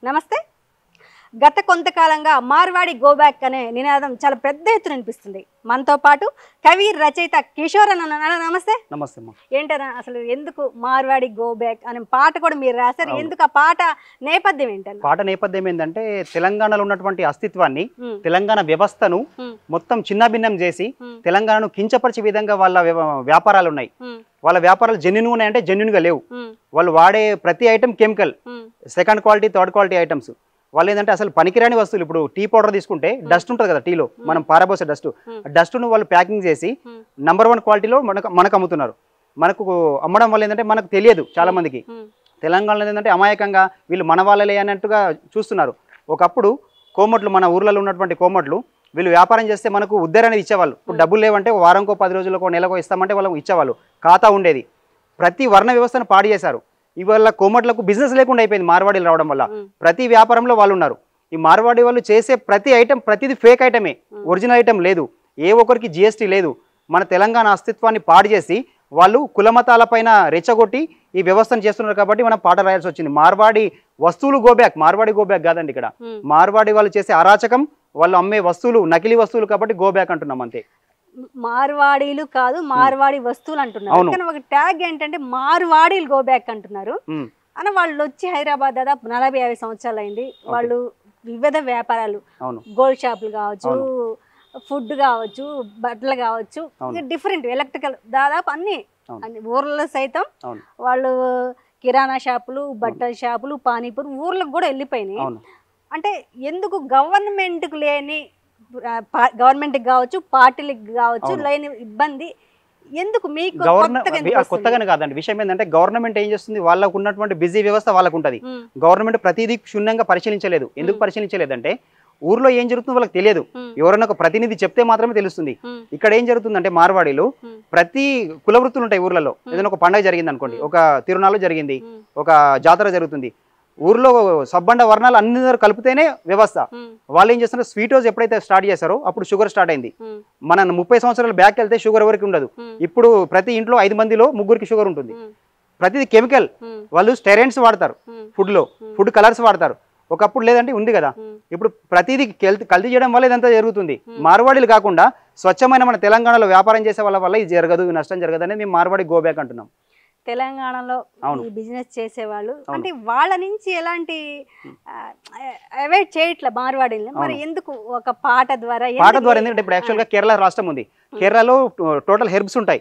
నమస్తే. గత కొంతకాలంగా మార్వాడి గో బ్యాక్ అనే నినాదం చాలా పెద్ద ఎత్తున వినిపిస్తుంది. మనతో పాటు కవి రచయిత కిషోర్ అన్న. నమస్తే. నమస్తే. ఏంటన్నా అసలు ఎందుకు మార్వాడి గో బ్యాక్ అనే పాట కూడా మీరు రాశారు? ఎందుకు ఆ పాట నేపథ్యం ఏంటన్నా? పాట నేపథ్యం ఏంటంటే తెలంగాణలో ఉన్నటువంటి అస్తిత్వాన్ని, తెలంగాణ వ్యవస్థను మొత్తం చిన్నభిన్నం చేసి తెలంగాణను కించపరిచే విధంగా వాళ్ళ వ్యాపారాలు ఉన్నాయి. వాళ్ళ వ్యాపారాలు జెన్యున్ ఉన్నాయంటే జెన్యున్ గా లేవు. వాళ్ళు వాడే ప్రతి item chemical, second quality, third quality items. వాళ్ళు ఏంటంటే అసలు పనికిరాని వస్తువులు. ఇప్పుడు టీ పౌడర్ తీసుకుంటే డస్ట్ ఉంటుంది కదా, టీలో మనం పారబోసే డస్ట్ను వాళ్ళు ప్యాకింగ్ చేసి #1 క్వాలిటీలో మనకు అమ్ముతున్నారు. మనకు అమ్మడం వల్ల ఏంటంటే మనకు తెలియదు. చాలా మందికి తెలంగాణలో ఏంటంటే అమాయకంగా వీళ్ళు మన వాళ్ళలే అన్నట్టుగా చూస్తున్నారు. ఒకప్పుడు కోమట్లు, మన ఊర్లలో ఉన్నటువంటి కోమట్లు వీళ్ళు వ్యాపారం చేస్తే మనకు ఉద్దర అనేది ఇచ్చేవాళ్ళు. ఇప్పుడు డబ్బులు లేవంటే వారంకో 10 రోజులకో నెలకో ఇస్తామంటే వాళ్ళకు ఇచ్చేవాళ్ళు. ఖాతా ఉండేది. ప్రతి వర్ణ వ్యవస్థను పాడు చేశారు. ఇవాళ కోమట్లకు బిజినెస్ లేకుండా అయిపోయింది మార్వాడీలు రావడం వల్ల. ప్రతి వ్యాపారంలో వాళ్ళు ఉన్నారు. ఈ మార్వాడి వాళ్ళు చేసే ప్రతి ఐటమ్ ప్రతిదీ ఫేక్ ఐటమే, ఒరిజినల్ ఐటమ్ లేదు. ఏ ఒక్కరికి జిఎస్టీ లేదు. మన తెలంగాణ అస్తిత్వాన్ని పాడు చేసి వాళ్ళు కులమతాలపైన రెచ్చగొట్టి ఈ వ్యవస్థను చేస్తున్నారు. కాబట్టి మనం పాట రాయాల్సి వచ్చింది. మార్వాడి వస్తువులు గోబ్యాక్, మార్వాడి గోబ్యాక్ కాదండి. ఇక్కడ మార్వాడి వాళ్ళు చేసే అరాచకం, వాళ్ళు అమ్మే వస్తువులు నకిలీ వస్తువులు కాబట్టి గోబ్యాక్ అంటున్నాం అంతే. మార్వాడీలు కాదు, మార్వాడి వస్తువులు అంటున్నారు. కానీ ఒక ట్యాగ్ ఏంటంటే మార్వాడీలు గో బ్యాక్ అంటున్నారు. అని వాళ్ళు వచ్చి హైదరాబాద్ దాదాపు 40-50 సంవత్సరాలు అయింది. వాళ్ళు వివిధ వ్యాపారాలు, గోల్డ్ షాపులు కావచ్చు, ఫుడ్ కావచ్చు, బట్టలు కావచ్చు, డిఫరెంట్ ఎలక్ట్రికల్, దాదాపు అన్ని ఊర్లలో సైతం వాళ్ళు కిరాణా షాపులు, బట్టల షాపులు, పానీపూరి ఊర్లకు కూడా వెళ్ళిపోయినాయి. అంటే ఎందుకు గవర్నమెంట్కు లేని, గవర్నమెంట్కి కావచ్చు, పార్టీలకు కావచ్చు లేని ఇబ్బంది ఎందుకు మీకు? కొత్తగానే కాదండి. విషయం ఏంటంటే గవర్నమెంట్ ఏం చేస్తుంది, వాళ్ళకు ఉన్నటువంటి బిజీ వ్యవస్థ వాళ్ళకు ఉంటుంది. గవర్నమెంట్ ప్రతిదీ క్షుణ్ణంగా పరిశీలించలేదు. ఎందుకు పరిశీలించలేదంటే ఊర్లో ఏం జరుగుతుందో వాళ్ళకి తెలియదు. ఎవరైనా ఒక ప్రతినిధి చెప్తే మాత్రమే తెలుస్తుంది. ఇక్కడ ఏం జరుగుతుందంటే మార్వాడీలు ప్రతి కుల వృత్తులు ఉంటాయి ఊర్లలో. ఏదైనా ఒక పండుగ జరిగింది అనుకోండి, ఒక తిరునాళ్ళు జరిగింది, ఒక జాతర జరుగుతుంది, ఊర్లో సబ్బండ వర్ణాలు అన్ని కలిపితేనే వ్యవస్థ. వాళ్ళు ఏం చేస్తున్నారు, స్వీట్ హౌస్ ఎప్పుడైతే స్టార్ట్ చేశారో అప్పుడు షుగర్ స్టార్ట్ అయింది. మన 30 సంవత్సరాలు బ్యాక్ వెళ్తే షుగర్ ఎవరికి ఉండదు. ఇప్పుడు ప్రతి ఇంట్లో 5 మందిలో 3 షుగర్ ఉంటుంది. ప్రతిది కెమికల్. వాళ్ళు స్టెరైన్స్ వాడతారు ఫుడ్ కలర్స్ వాడతారు. ఒకప్పుడు లేదంటే ఉంది కదా. ఇప్పుడు ప్రతిదీ కల్తీ చేయడం వల్ల ఇదంతా జరుగుతుంది. మార్వాడీలు కాకుండా స్వచ్ఛమైన మన తెలంగాణలో వ్యాపారం చేసే వాళ్ళ వల్ల ఇది జరగదు, నష్టం జరగదు అనేది మేము మార్వాడి గో బ్యాక్ అంటున్నాం. తెలంగాణలో ఈ బిజినెస్ చేసేవాళ్ళు అంటే వాళ్ళ నుంచి ఎలాంటి అవాయిడ్ చేయట్లే మార్వాడీలు. మరి ఎందుకు ఒక పాట ద్వారా? ఎందుకంటే ఇప్పుడు యాక్చువల్గా కేరళ రాష్ట్రం ఉంది. కేరళలో టోటల్ హెర్బ్స్ ఉంటాయి,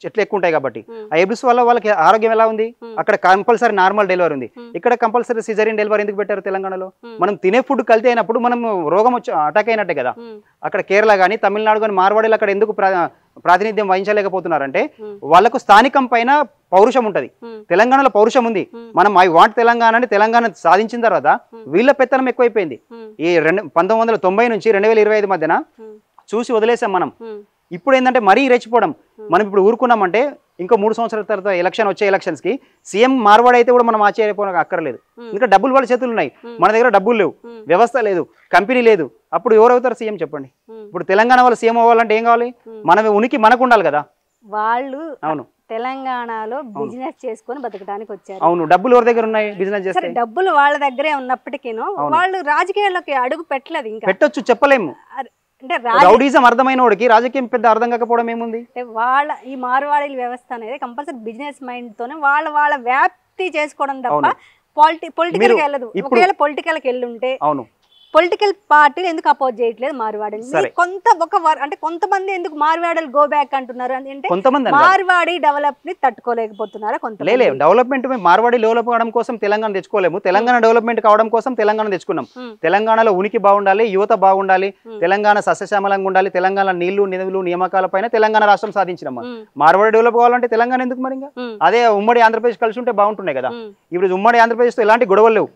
చెట్లు ఎక్కువ ఉంటాయి. కాబట్టి ఆ హెర్బ్స్ వల్ల వాళ్ళకి ఆరోగ్యం ఎలా ఉంది? అక్కడ కంపల్సరీ నార్మల్ డెలివరీ ఉంది. ఇక్కడ కంపల్సరీ సిజరీన్ డెలివరీ ఎందుకు పెట్టారు తెలంగాణలో? మనం తినే ఫుడ్ కల్తీ అయినప్పుడు మనం రోగం వచ్చి అటాక్ అయినట్టే కదా. అక్కడ కేరళ కానీ తమిళనాడు కానీ మార్వాడీలు అక్కడ ఎందుకు ప్రాతినిధ్యం వహించలేకపోతున్నారంటే వాళ్ళకు స్థానికం పైన పౌరుషం ఉంటది. తెలంగాణలో పౌరుషం ఉంది. మనం ఐ వాంట్ తెలంగాణ అని తెలంగాణ సాధించిన తర్వాత వీళ్ళ పెత్తనం ఎక్కువైపోయింది. ఈ 1990 నుంచి 2025 మధ్యన చూసి వదిలేసాం మనం. ఇప్పుడు ఏంటంటే మరీ రెచ్చిపోవడం. మనం ఇప్పుడు ఊరుకున్నామంటే ఇంకో 3 సంవత్సరాల తర్వాత వచ్చే ఎలక్షన్స్ కి సీఎం మార్వాడి అయితే కూడా మనం ఆశ్చర్యపోవడం అక్కర్లేదు. ఇంకా డబ్బులు వాళ్ళ చేతులు ఉన్నాయి, మన దగ్గర డబ్బులు లేవు, వ్యవస్థ లేదు, కంపెనీ లేదు. అప్పుడు ఎవరవుతారు సీఎం చెప్పండి? ఇప్పుడు తెలంగాణ వాళ్ళు సీఎం అవ్వాలంటే ఏం కావాలి? మన ఉనికి మనకు ఉండాలి కదా. వాళ్ళు అవును తెలంగాణలో బిజినెస్ చేసుకొని బతకడానికి వచ్చారు. అవును, డబ్బులు ఎవరి దగ్గర ఉన్నాయి? బిజినెస్ చేస్తే డబ్బులు వాళ్ళ దగ్గరే ఉన్నప్పటికీ వాళ్ళు రాజకీయాల్లోకి అడుగు పెట్టలేదు. ఇంకా పెట్టొచ్చు, చెప్పలేము. అంటే రౌడీజం అర్థమైన వాడికి రాజకీయం పెద్ద అర్థం కాకపోవడం ఏముంది? వాళ్ళ ఈ మార్వాడీల వ్యవస్థ అనేది కంపల్సరీ బిజినెస్ మైండ్ తోనే వాళ్ళ వ్యాప్తి చేసుకోవడం తప్ప పొలిటికల్ కి వెళ్ళదు. ఒకవేళ పొలిటికల్ కి వెళ్ళి ఉంటే పొలిటికల్ పార్టీలు ఎందుకు అపోజ్ చేయట్లేదు మార్వాడీని? అంటే కొంతమంది ఎందుకు మార్వాడీలు గో బ్యాక్ అంటున్నారు అంటే మార్వాడి డెవలప్ ని తట్టుకోలేకపోతున్నారా? కొంతమంది డెవలప్మెంట్ మార్వాడి డెవలప్ అవడం కోసం తెలంగాణ తెచ్చుకోలేము. తెలంగాణ డెవలప్మెంట్ కావడం కోసం తెలంగాణ తెచ్చుకున్నాం. తెలంగాణలో ఉనికి బాగుండాలి, యువత బాగుండాలి, తెలంగాణ సస్యశ్యామలంగా ఉండాలి, తెలంగాణ నీళ్లు నిధులు నియామకాల పైన తెలంగాణ రాష్ట్రం సాధించినాం. మార్వాడి డెవలప్ కావాలంటే తెలంగాణ ఎందుకు? మరి అదే ఉమ్మడి ఆంధ్రప్రదేశ్ కలిసి ఉంటే బాగుంటున్నాయి కదా. ఇప్పుడు ఉమ్మడి ఆంధ్రప్రదేశ్ తో ఎలాంటి గొడవలు లేవు.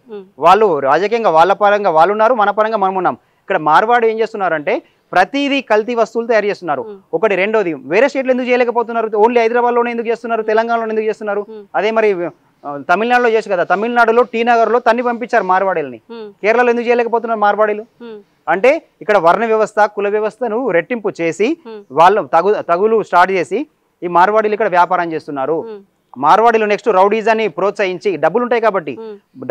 వాళ్ళు రాజకీయంగా వాళ్ళ పరంగా వాళ్ళు ఉన్నారు, మన పరంగా మనం ఉన్నాం. ఇక్కడ మార్వాడి ఏం చేస్తున్నారంటే ప్రతిదీ కల్తీ వస్తువులు తయారు చేస్తున్నారు. ఒకటి. రెండోది, వేరే స్టేట్లు ఎందుకు చేయలేకపోతున్నారు? ఓన్లీ హైదరాబాద్ లోనే ఎందుకు చేస్తున్నారు? తెలంగాణలో ఎందుకు చేస్తున్నారు? అదే మరి తమిళనాడులో చేసి కదా. తమిళనాడులో టీ నగర్ లో తన్ని పంపించారు మార్వాడీలని. కేరళలో ఎందుకు చేయలేకపోతున్నారు మార్వాడీలు? అంటే ఇక్కడ వర్ణ వ్యవస్థ, కుల వ్యవస్థను రెట్టింపు చేసి వాళ్ళు తగులు స్టార్ట్ చేసి ఈ మార్వాడీలు ఇక్కడ వ్యాపారం చేస్తున్నారు. మార్వాడీలు నెక్స్ట్ రౌడీజాన్ని ప్రోత్సహించి డబ్బులు ఉంటాయి కాబట్టి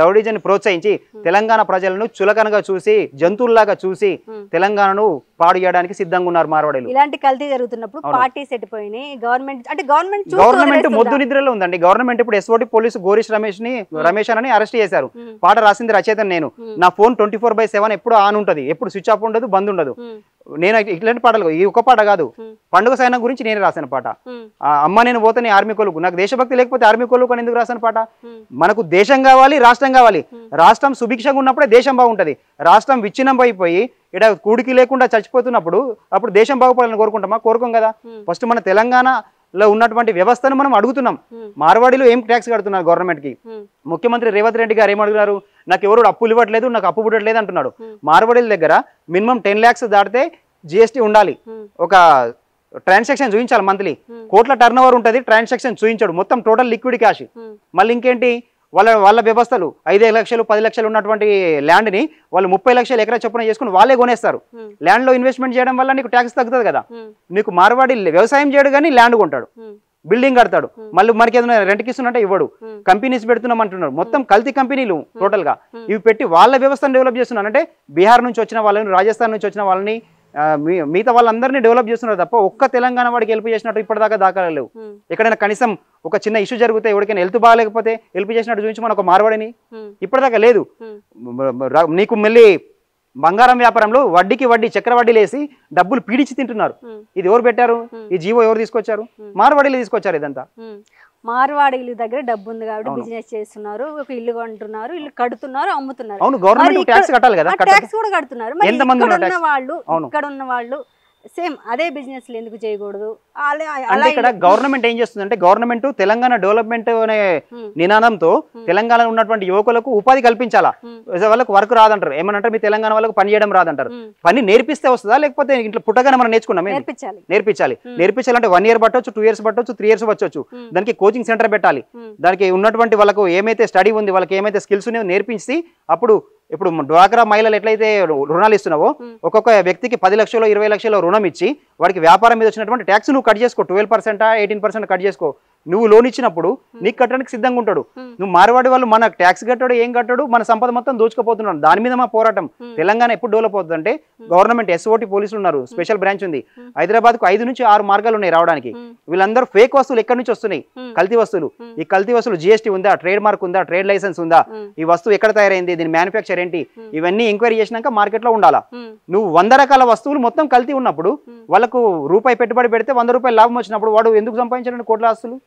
రౌడీజాన్ని ప్రోత్సహించి తెలంగాణ ప్రజలను చులకనగా చూసి జంతువుల్లాగా చూసి తెలంగాణను పాడు చేయడానికి సిద్ధంగా ఉన్నారు మార్వాడీలు. ఇలాంటి కల్తీ జరుగుతున్నప్పుడు పార్టీ సెట్ పోయినాయి. గవర్నమెంట్ మొద్దు నిద్రలో ఉందండి. గవర్నమెంట్ ఇప్పుడు ఎస్ఓటి పోలీసు గోరీష్ రమేష్ అని అరెస్ట్ చేశారు. పాట రాసింది రచయిత నేను. నా ఫోన్ 24/7 ఎప్పుడు ఆన్ ఉంటది, ఎప్పుడు స్విచ్ ఆఫ్ ఉండదు, బంద్ ఉండదు. నేను ఇట్లాంటి పాటలు ఈ ఒక పాట కాదు, పండుగ సైనా గురించి నేను రాసిన పాట. అమ్మ నేను పోతే ఆర్మీ కొలుకు, నాకు దేశభక్తి లేకపోతే ఆర్మీ కొలుకు అని ఎందుకు రాసిన పాట? మనకు దేశం కావాలి, రాష్ట్రం కావాలి. రాష్ట్రం సుభిక్షంగా ఉన్నప్పుడే దేశం బాగుంటది. రాష్ట్రం విచ్ఛిన్నం అయిపోయి ఇక్కడ కూడికి లేకుండా చచ్చిపోతున్నప్పుడు అప్పుడు దేశం బాగుపడాలని కోరుకుంటామా? కోరుకోం కదా. ఫస్ట్ మన తెలంగాణలో ఉన్నటువంటి వ్యవస్థను మనం అడుగుతున్నాం. మార్వాడీలు ఏం ట్యాక్స్ కడుతున్నారు గవర్నమెంట్ కి? ముఖ్యమంత్రి రేవంత్ రెడ్డి గారు ఏమడుగుతున్నారు? నాకు ఎవరు అప్పులు ఇవ్వట్లేదు, నాకు అప్పు పుట్టట్లేదు అంటున్నాడు. మార్వాడీల దగ్గర మినిమం 10 lakhs దాటితే జిఎస్టీ ఉండాలి. ఒక ట్రాన్సాక్షన్ చూపించాలి మంత్లీ. కోట్ల టర్న్ ఓవర్ ఉంటుంది, ట్రాన్సాక్షన్ చూపించాడు. మొత్తం టోటల్ లిక్విడ్ క్యాష్. మళ్ళీ ఇంకేంటి వాళ్ళ వ్యవస్థలు 5 లక్షలు 10 లక్షలు ఉన్నటువంటి ల్యాండ్ని వాళ్ళు 30 లక్షలు ఎకరా చొప్పున చేసుకుని వాళ్ళే కొనేస్తారు. ల్యాండ్లో ఇన్వెస్ట్మెంట్ చేయడం వల్ల నీకు ట్యాక్స్ తగ్గుతుంది కదా. నీకు మార్వాడి వ్యవసాయం చేయడు కానీ ల్యాండ్ కొంటాడు, బిల్డింగ్ కడతాడు, మళ్ళీ మనకి ఏదైనా రెంట్కి ఇస్తున్నట్టే ఇవ్వడు. కంపెనీస్ పెడుతున్నాం అంటున్నారు. మొత్తం కల్తీ కంపెనీలు టోటల్ గా ఇవి పెట్టి వాళ్ళ వ్యవస్థను డెవలప్ చేస్తున్నారు. అంటే బీహార్ నుంచి వచ్చిన వాళ్ళని, రాజస్థాన్ నుంచి వచ్చిన వాళ్ళని, మిగతా వాళ్ళందరినీ డెవలప్ చేస్తున్నారు తప్ప ఒక్క తెలంగాణ వాడికి హెల్ప్ చేసినట్టు ఇప్పటిదాకా దాఖలు లేవు. ఎక్కడైనా కనీసం ఒక చిన్న ఇష్యూ జరిగితే ఎవరికైనా హెల్త్ బాగాలేకపోతే హెల్ప్ చేసినట్టు చూపించి మన ఒక మార్వాడిని ఇప్పటిదాకా లేదు. నీకు మళ్ళీ బంగారం వ్యాపారంలో వడ్డీకి వడ్డీ చక్రవడ్డీలు వేసి డబ్బులు పీడించి తింటున్నారు. ఇది ఎవరు పెట్టారు? ఈ జీవో ఎవరు తీసుకొచ్చారు? మార్వాడీలు తీసుకొచ్చారు. ఇదంతా మార్వాడీల దగ్గర డబ్బు ఉంది కాబట్టి బిజినెస్ చేస్తున్నారు, ఒక ఇల్లు కొంటున్నారు, ఇల్లు కడుతున్నారు, అమ్ముతున్నారు. అవును, గవర్నమెంట్ ట్యాక్స్ కట్టాలి కదా. ట్యాక్స్ కూడా కడుతున్నారు. ఇక్కడ ఉన్న వాళ్ళు సేమ్ అదే బిజినెస్ ఎందుకు చేయకూడదు? అంటే ఇక్కడ గవర్నమెంట్ ఏం చేస్తుందంటే, గవర్నమెంట్ తెలంగాణ డెవలప్మెంట్ అనే నినాదంతో తెలంగాణలో ఉన్నటువంటి యువకులకు ఉపాధి కల్పించాలా. వాళ్ళకు వర్క్ రాదంటారు. ఏమనంటే మీ తెలంగాణ వాళ్ళకు పని చేయడం రాదంటారు. పని నేర్పిస్తే వస్తుందా, లేకపోతే ఇంట్లో పుట్టగానే మనం నేర్చుకున్నాం? నేర్పించాలంటే 1 year పట్టొచ్చు, 2 years పట్టొచ్చు, 3 years పట్టొచ్చు. దానికి కోచింగ్ సెంటర్ పెట్టాలి. దానికి ఉన్నటువంటి వాళ్ళకు ఏమైతే స్టడీ ఉంది, వాళ్ళకి ఏమైతే స్కిల్స్ ఉన్నాయో నేర్పించి అప్పుడు ఇప్పుడు డ్వాక్రా మహిళలు ఎట్లయితే రుణాలు ఇస్తున్నావో ఒక్కొక్క వ్యక్తికి 10 లక్షలు 20 లక్షల రుణం ఇచ్చి వాడికి వ్యాపారం మీద వచ్చినటువంటి ట్యాక్స్ నువ్వు కట్ చేసుకో. 12% 18% కట్ చేసుకో. నువ్వు లోన్ ఇచ్చినప్పుడు నీకు కట్టడానికి సిద్ధంగా ఉంటాడు. నువ్వు మార్వాడి వాళ్ళు మన ట్యాక్స్ కట్టాడు, ఏం కట్టాడు, మన సంపద మొత్తం దోచుకుపోతున్నాడు. దాని మీద మా పోరాటం. తెలంగాణ ఎప్పుడు డెవలప్ అవుతుంది అంటే గవర్నమెంట్ ఎస్ఓటి పోలీసులు ఉన్నారు, స్పెషల్ బ్రాంచ్ ఉంది. హైదరాబాద్కు 5 నుంచి 6 మార్గాలు ఉన్నాయి రావడానికి. వీళ్ళందరూ ఫేక్ వస్తువులు ఎక్కడి నుంచి వస్తున్నాయి? కల్తీ వస్తువులు. ఈ కల్తీ వస్తువులు జిఎస్టీ ఉందా, ట్రేడ్ మార్క్ ఉందా, ట్రేడ్ లైసెన్స్ ఉందా, ఈ వస్తువు ఎక్కడ తయారైంది, దీని మ్యానుఫ్యాక్చర్ ఏంటి, ఇవన్నీ ఎంక్వైరీ చేసినాక మార్కెట్ లో ఉండాలా. నువ్వు 100 రకాల వస్తువులు మొత్తం కల్తీ ఉన్నప్పుడు వాళ్ళకు రూపాయి పెట్టుబడి పెడితే 100 రూపాయలు లాభం వచ్చినప్పుడు వాడు ఎందుకు సంపాదించాడు కోట్ల ఆస్తులు?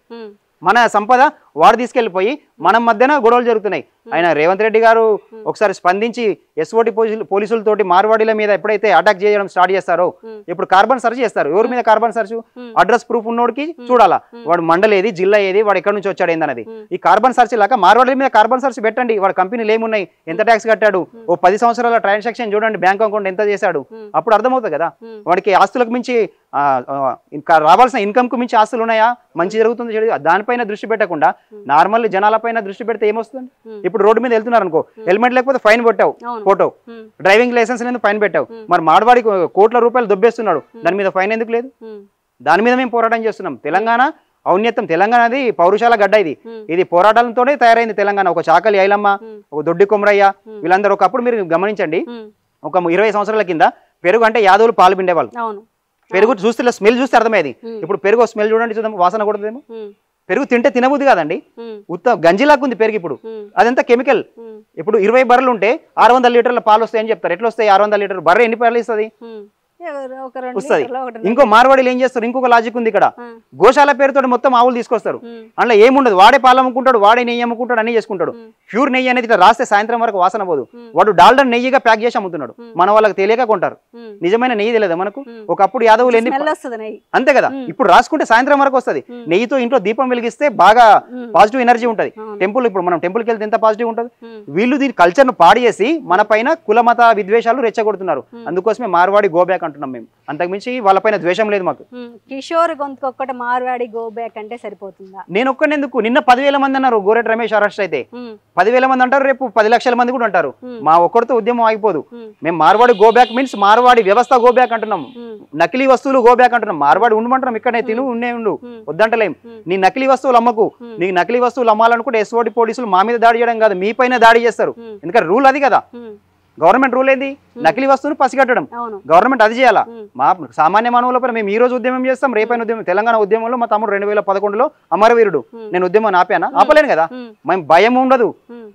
మన సంపద వాడు తీసుకెళ్లిపోయి మనం మధ్యన గొడవలు జరుగుతున్నాయి. ఆయన రేవంత్ రెడ్డి గారు ఒకసారి స్పందించి ఎస్ఓటి పోలీసులతోటి మార్వాడీల మీద ఎప్పుడైతే అటాక్ చేయడం స్టార్ట్ చేస్తారో ఇప్పుడు కార్బన్ సెర్చ్ చేస్తారు. ఎవరి మీద కార్బన్ సెర్చ్? అడ్రస్ ప్రూఫ్ ఉన్నోడికి చూడాలా, వాడు మండల్ ఏది, జిల్లా ఏది, వాడు ఎక్కడి నుంచి వచ్చాడు ఏందన్నది. ఈ కార్బన్ సెర్చ్ లాగా మార్వాడీల మీద కార్బన్ సెర్చ్ పెట్టండి. వాడి కంపెనీలు ఏమున్నాయి, ఎంత ట్యాక్స్ కట్టాడు, ఓ 10 సంవత్సరాల ట్రాన్సాక్షన్ చూడండి, బ్యాంక్ అకౌంట్ ఎంత చేశాడు, అప్పుడు అర్థమవుతుంది కదా. వాడికి ఆస్తులకు మించి రావాల్సిన ఇన్కమ్ కు మించి ఆస్తులు ఉన్నాయా, మంచి జరుగుతుంది చెడు, దానిపైన దృష్టి పెట్టకుండా నార్మల్ జనాలపైన దృష్టి పెడితే ఏమొస్తుంది? ఇప్పుడు రోడ్డు మీద వెళ్తున్నారు అనుకో, హెల్మెట్ లేకపోతే ఫైన్ పెట్టావు, ఫోటో, డ్రైవింగ్ లైసెన్స్ లేదు ఫైన్ పెట్టావు. మరి మార్వాడికి కోట్ల రూపాయలు దొబ్బేస్తున్నాడు, దాని మీద ఫైన్ ఎందుకు లేదు? దాని మీద మేము పోరాటం చేస్తున్నాం. తెలంగాణ ఔన్నత్యం, తెలంగాణది పౌరుషాల గడ్డ. ఇది పోరాటాలతోనే తయారైంది తెలంగాణ. ఒక చాకలి ఐలమ్మ, ఒక దొడ్డి కొమరయ్య, వీళ్ళందరూ ఒకప్పుడు మీరు గమనించండి, ఒక 20 సంవత్సరాల కింద పెరుగు అంటే యాదవులు పాలు పిండేవాళ్ళు. పెరుగు చూస్తే స్మెల్ చూస్తే అర్థమైంది. ఇప్పుడు పెరుగు స్మెల్ చూడండి, చూద్దాం, వాసన కొడుతుందేమో. పెరుగు తింటే తినబుద్ధి కాదండి, ఉత్త గంజిలాగా పెరుగు. ఇప్పుడు అదంతా కెమికల్. ఇప్పుడు 20 బర్రెలు ఉంటే 600 లీటర్ల పాలు వస్తాయని చెప్తారు. ఎట్లా వస్తాయి 600 లీటర్లు? బర్రె ఎన్ని పాలు ఇస్తుంది? వస్తుంది. ఇంకో మార్వాడీలు ఏం చేస్తారు, ఇంకొక లాజిక్ ఉంది ఇక్కడ. గోశాల పేరుతో మొత్తం ఆవులు తీసుకొస్తారు. అందులో ఏముండదు, వాడే పాలు అమ్ముకుంటాడు, వాడే నెయ్యి అమ్ముకుంటాడు, అన్ని చేసుకుంటాడు. ప్యూర్ నెయ్యి అనేది ఇట్లా రాస్తే సాయంత్రం వరకు వాసన పోదు. వాడు డాల్డా నెయ్యిగా ప్యాక్ చేసి అమ్ముతున్నాడు. మన వాళ్ళకి తెలియక కొంటారు. నిజమైన నెయ్యి తెలియదు మనకు. ఒకప్పుడు యాదవులు ఎన్ని, అంతే కదా. ఇప్పుడు రాసుకుంటే సాయంత్రం వరకు వస్తుంది. నెయ్యితో ఇంట్లో దీపం వెలిగిస్తే బాగా పాజిటివ్ ఎనర్జీ ఉంటుంది. టెంపుల్, ఇప్పుడు మనం టెంపుల్కి వెళ్తే ఎంత పాజిటివ్ ఉంటుంది. వీళ్ళు దీని కల్చర్ ను పాడు చేసి మన పైన కుల మత విద్వేషాలు రెచ్చగొడుతున్నారు. అందుకోసమే మార్వాడి గోబ్యాక్ అంటున్నారు. అంటున్నాం మేము. అంతకుమించి వాళ్ళపైన ద్వేషం లేదు మాకు. కిషోర్ గొంతుకు ఒక్కటి మార్వాడి గో బ్యాక్ అంటే సరిపోతుందా? నేను ఒక్కనేందుకు, నిన్న 10,000 మంది అన్నారు గోరెట్ రమేష్ అరెస్ట్ అయితే. 10,000 మంది అంటారు, రేపు 10 లక్షల మంది కూడా అంటారు. మా ఒక్కరితో ఉద్యమం ఆగిపోదు. మేము Marwadi go back means Marwadi వ్యవస్థ గో బ్యాక్ అంటున్నాం. నకిలీ వస్తువులు గో బ్యాక్ అంటున్నాం. మార్వాడి ఉండమంటున్నాం, ఇక్కడనే తిను ఉన్నే ఉండు వద్దంటలేం. నీ నకిలీ వస్తువులు అమ్మకు. నీ నకిలీ వస్తువులు అమ్మాలనుకుంటే ఎస్ఓటి పోలీసులు మా మీద దాడి చేయడం కాదు, మీ పైన దాడి చేస్తారు. ఎందుకంటే రూల్ అది కదా, గవర్నమెంట్ రూల్ ఏంది? నకిలీ వస్తువును పసిగట్టడం. గవర్నమెంట్ అది చేయాలా? మా సామాన్య మానవులపై మేము ఈ రోజు ఉద్యమం చేస్తాం, రేపైన ఉద్యమం. తెలంగాణ ఉద్యమంలో మా తమ్ముడు 2011లో అమరవీరుడు. నేను ఉద్యమం ఆపానా? ఆపలేను కదా. మేము భయం ఉండదు,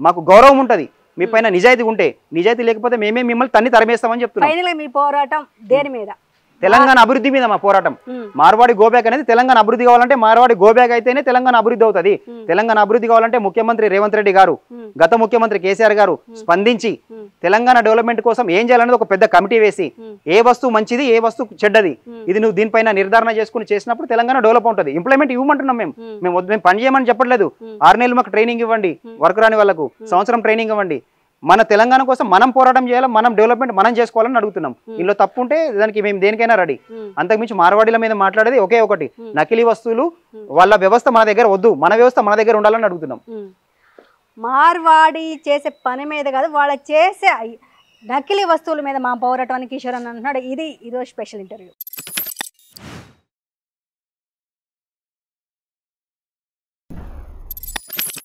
మాకు గౌరవం ఉంటది. మీ పైన నిజాయితీ ఉంటే. నిజాయితీ లేకపోతే మేమే మిమ్మల్ని తన్ని తరిమేస్తామని చెప్తున్నాం. మీ పోరాటం దేని మీద? తెలంగాణ అభివృద్ధి మీద మా పోరాటం. మార్వాడి గోబ్యాక్ అనేది తెలంగాణ అభివృద్ధి కావాలంటే మార్వాడి గోబ్యాక్ అయితేనే తెలంగాణ అభివృద్ధి అవుతుంది. తెలంగాణ అభివృద్ధి కావాలంటే ముఖ్యమంత్రి రేవంత్ రెడ్డి గారు, గత ముఖ్యమంత్రి కేసీఆర్ గారు స్పందించి తెలంగాణ డెవలప్మెంట్ కోసం ఏం చేయాలనేది ఒక పెద్ద కమిటీ వేసి, ఏ వస్తువు మంచిది, ఏ వస్తువు చెడ్డది, ఇది నువ్వు దీనిపైన నిర్ధారణ చేసుకుని చేసినప్పుడు తెలంగాణ డెవలప్ ఉంటుంది. ఇంప్లిమెంట్ ఇవ్వమంటున్నాం మేము. మేము పని చేయమని చెప్పట్లేదు. 6 నెలలు మాకు ట్రైనింగ్ ఇవ్వండి, వర్క్ రాని వాళ్ళకు సంవత్సరం ట్రైనింగ్ ఇవ్వండి. మన తెలంగాణ కోసం మనం పోరాటం చేయాలి, మనం డెవలప్మెంట్ మనం చేసుకోవాలని అడుగుతున్నాం. ఇందులో తప్పు ఉంటే దానికి మేము దేనికైనా రెడీ. అంతకుమించి మార్వాడీల మీద మాట్లాడేది ఒకే ఒకటి, నకిలీ వస్తువులు వాళ్ళ వ్యవస్థ మన దగ్గర వద్దు, మన వ్యవస్థ మన దగ్గర ఉండాలని అడుగుతున్నాం. మార్వాడి చేసే పని మీద కాదు, వాళ్ళ చేసే నకిలీ వస్తువుల మీద మా పోరాటానికి కిషోర్ అని అంటున్నాడు. ఇది ఈరోజు స్పెషల్ ఇంటర్వ్యూ.